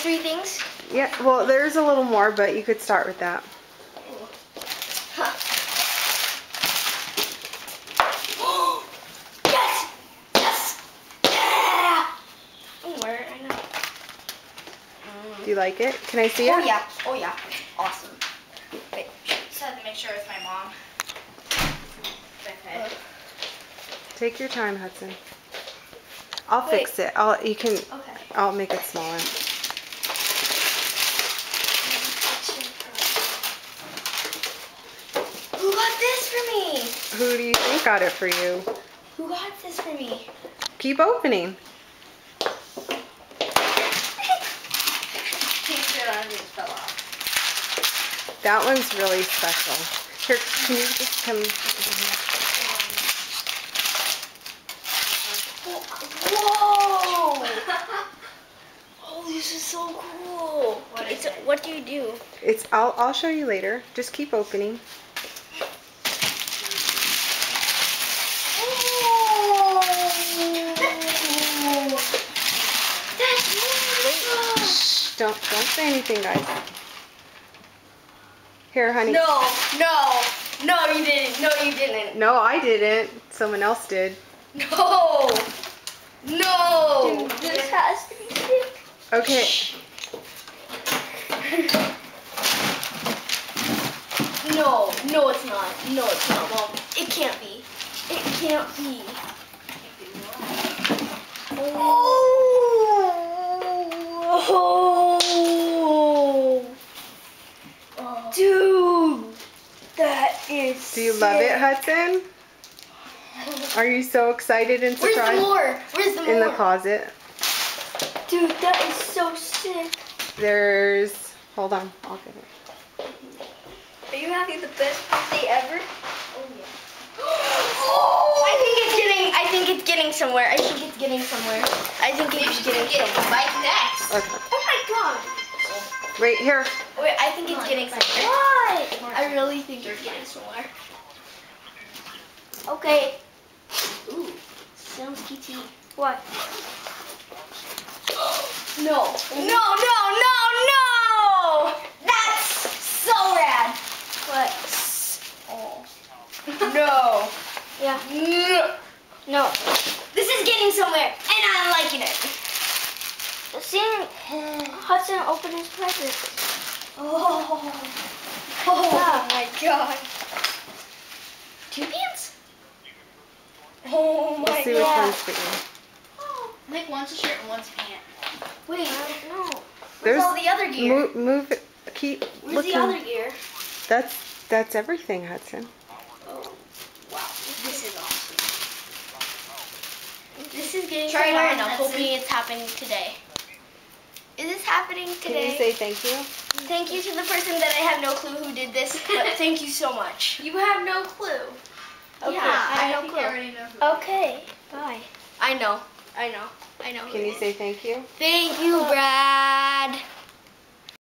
3 things? Yeah, well, there's a little more, but you could start with that. Huh. Yes! Yes! Yeah! Where? I know. Do you like it? Can I see it? Oh yeah. Oh yeah. Awesome. Wait. Just had to make sure it's my mom. Okay. Take your time, Hudson. I'll Wait. fix it. Okay. I'll make it smaller. Who got this for me? Who do you think got it for you? Who got this for me? Keep opening. That one's really special. Here, can you just come? Whoa! Oh, this is so cool. What do you do? I'll show you later. Just keep opening. Shh, don't say anything, guys. Here, honey. No, you didn't. No, you didn't. No, I didn't. Someone else did. No. This has to be thick. Okay. No, it's not. No, it's not, Mom. It can't be. It can't be. Oh. Dude, that is Do you love it, Hudson? Are you so excited and surprised? Where's the more? In the closet. Dude, that is so sick. Hold on, I'll get it. Are you having the best birthday ever? Oh yeah. Oh! I think it's getting somewhere. I think it's getting somewhere. Mike next. Okay. Oh my god. Right here. Wait, I think it's getting somewhere. What? I really think it's getting somewhere. Okay. Ooh, sounds kitty. What? No. That's so rad. What? Oh. No. Yeah. No. This is getting somewhere, and I'm liking it. Seeing Hudson open his present. Oh my god. 2 pants? Oh my Let's see which one's for you. I think one's a shirt and one's a pant. Wait, no. Where's There's all the other gear? Move it. Keep Where's looking. the other gear? That's everything, Hudson. Oh, wow. This is awesome. This is getting Try it somewhere, on, and I'm Hudson. hoping it's happening today. Is this happening today? Can you say thank you? Thank you to the person that I have no clue who did this, but thank you so much. You have no clue. Okay, Yeah, I have no think clue. I already know who. Okay, bye. I know. Can you say thank you? Thank you, Brad.